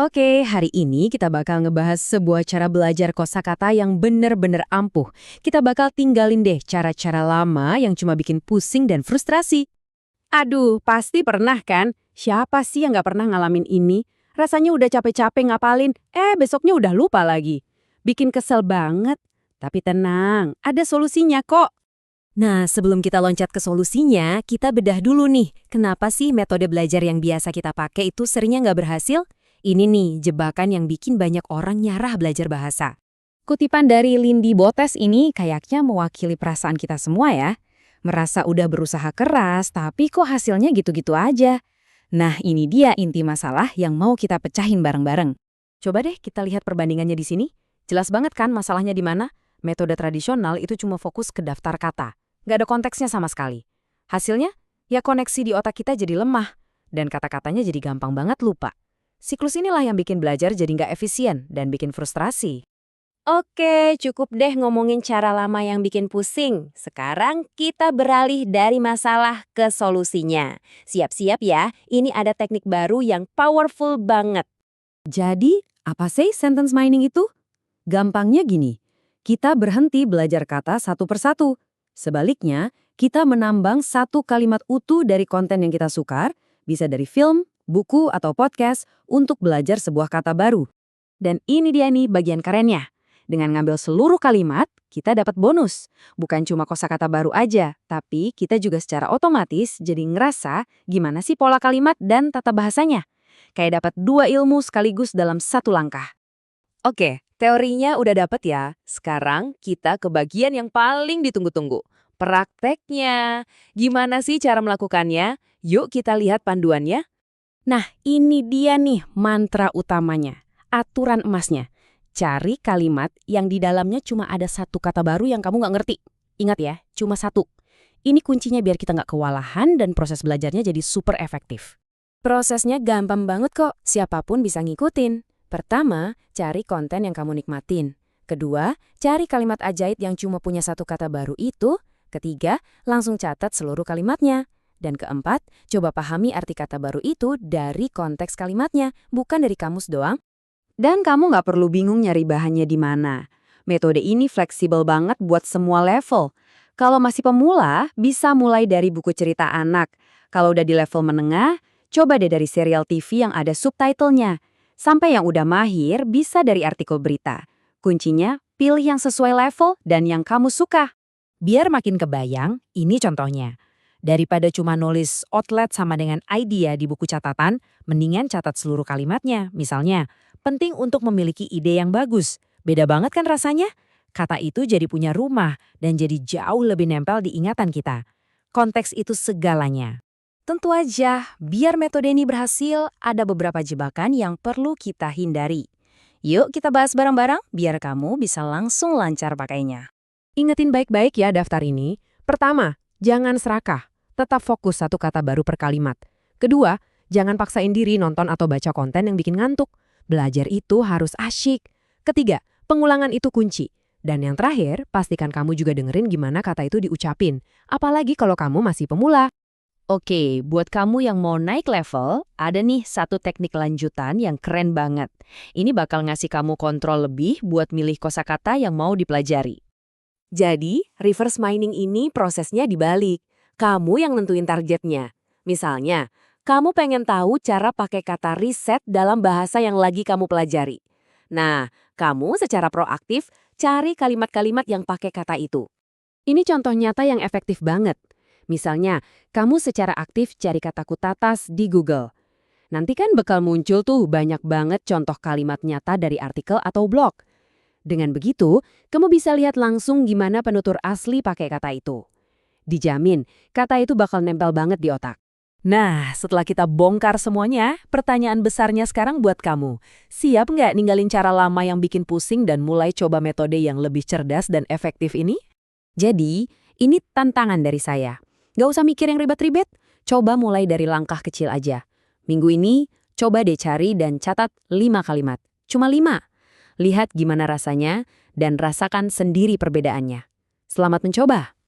Oke, hari ini kita bakal ngebahas sebuah cara belajar kosakata yang bener-bener ampuh. Kita bakal tinggalin deh cara-cara lama yang cuma bikin pusing dan frustrasi. Aduh, pasti pernah kan? Siapa sih yang nggak pernah ngalamin ini? Rasanya udah capek-capek ngapalin, besoknya udah lupa lagi. Bikin kesel banget. Tapi tenang, ada solusinya kok. Nah, sebelum kita loncat ke solusinya, kita bedah dulu nih, kenapa sih metode belajar yang biasa kita pakai itu seringnya nggak berhasil? Ini nih, jebakan yang bikin banyak orang nyerah belajar bahasa. Kutipan dari Lindy Botes ini kayaknya mewakili perasaan kita semua ya. Merasa udah berusaha keras, tapi kok hasilnya gitu-gitu aja. Nah, ini dia inti masalah yang mau kita pecahin bareng-bareng. Coba deh kita lihat perbandingannya di sini. Jelas banget kan masalahnya di mana? Metode tradisional itu cuma fokus ke daftar kata. Nggak ada konteksnya sama sekali. Hasilnya, ya koneksi di otak kita jadi lemah. Dan kata-katanya jadi gampang banget lupa. Siklus inilah yang bikin belajar jadi nggak efisien dan bikin frustrasi. Oke, cukup deh ngomongin cara lama yang bikin pusing. Sekarang kita beralih dari masalah ke solusinya. Siap-siap ya, ini ada teknik baru yang powerful banget. Jadi, apa sih sentence mining itu? Gampangnya gini, kita berhenti belajar kata satu persatu. Sebaliknya, kita menambang satu kalimat utuh dari konten yang kita sukar, bisa dari film, buku, atau podcast, untuk belajar sebuah kata baru. Dan ini dia nih bagian kerennya. Dengan ngambil seluruh kalimat, kita dapat bonus. Bukan cuma kosakata baru aja, tapi kita juga secara otomatis jadi ngerasa gimana sih pola kalimat dan tata bahasanya. Kayak dapat dua ilmu sekaligus dalam satu langkah. Oke, teorinya udah dapet ya. Sekarang kita ke bagian yang paling ditunggu-tunggu. Prakteknya. Gimana sih cara melakukannya? Yuk kita lihat panduannya. Nah, ini dia nih mantra utamanya. Aturan emasnya. Cari kalimat yang di dalamnya cuma ada satu kata baru yang kamu nggak ngerti. Ingat ya, cuma satu. Ini kuncinya biar kita nggak kewalahan dan proses belajarnya jadi super efektif. Prosesnya gampang banget kok, siapapun bisa ngikutin. Pertama, cari konten yang kamu nikmatin. Kedua, cari kalimat ajaib yang cuma punya satu kata baru itu. Ketiga, langsung catat seluruh kalimatnya. Dan keempat, coba pahami arti kata baru itu dari konteks kalimatnya, bukan dari kamus doang. Dan kamu nggak perlu bingung nyari bahannya di mana. Metode ini fleksibel banget buat semua level. Kalau masih pemula, bisa mulai dari buku cerita anak. Kalau udah di level menengah, coba deh dari serial TV yang ada subtitlenya. Sampai yang udah mahir, bisa dari artikel berita. Kuncinya, pilih yang sesuai level dan yang kamu suka. Biar makin kebayang, ini contohnya. Daripada cuma nulis outlet sama dengan idea di buku catatan, mendingan catat seluruh kalimatnya. Misalnya, penting untuk memiliki ide yang bagus. Beda banget kan rasanya? Kata itu jadi punya rumah dan jadi jauh lebih nempel di ingatan kita. Konteks itu segalanya. Tentu aja, biar metode ini berhasil, ada beberapa jebakan yang perlu kita hindari. Yuk kita bahas bareng-bareng biar kamu bisa langsung lancar pakainya. Ingetin baik-baik ya daftar ini. Pertama, jangan serakah. Tetap fokus satu kata baru per kalimat. Kedua, jangan paksain diri nonton atau baca konten yang bikin ngantuk. Belajar itu harus asyik. Ketiga, pengulangan itu kunci. Dan yang terakhir, pastikan kamu juga dengerin gimana kata itu diucapin. Apalagi kalau kamu masih pemula. Oke, buat kamu yang mau naik level, ada nih satu teknik lanjutan yang keren banget. Ini bakal ngasih kamu kontrol lebih buat milih kosakata yang mau dipelajari. Jadi, reverse mining ini prosesnya dibalik. Kamu yang nentuin targetnya. Misalnya, kamu pengen tahu cara pakai kata riset dalam bahasa yang lagi kamu pelajari. Nah, kamu secara proaktif cari kalimat-kalimat yang pakai kata itu. Ini contoh nyata yang efektif banget. Misalnya, kamu secara aktif cari kata kutatas di Google. Nanti kan bakal muncul tuh banyak banget contoh kalimat nyata dari artikel atau blog. Dengan begitu, kamu bisa lihat langsung gimana penutur asli pakai kata itu. Dijamin, kata itu bakal nempel banget di otak. Nah, setelah kita bongkar semuanya, pertanyaan besarnya sekarang buat kamu. Siap nggak ninggalin cara lama yang bikin pusing dan mulai coba metode yang lebih cerdas dan efektif ini? Jadi, ini tantangan dari saya. Nggak usah mikir yang ribet-ribet, coba mulai dari langkah kecil aja. Minggu ini, coba deh cari dan catat 5 kalimat. Cuma 5. Lihat gimana rasanya dan rasakan sendiri perbedaannya. Selamat mencoba!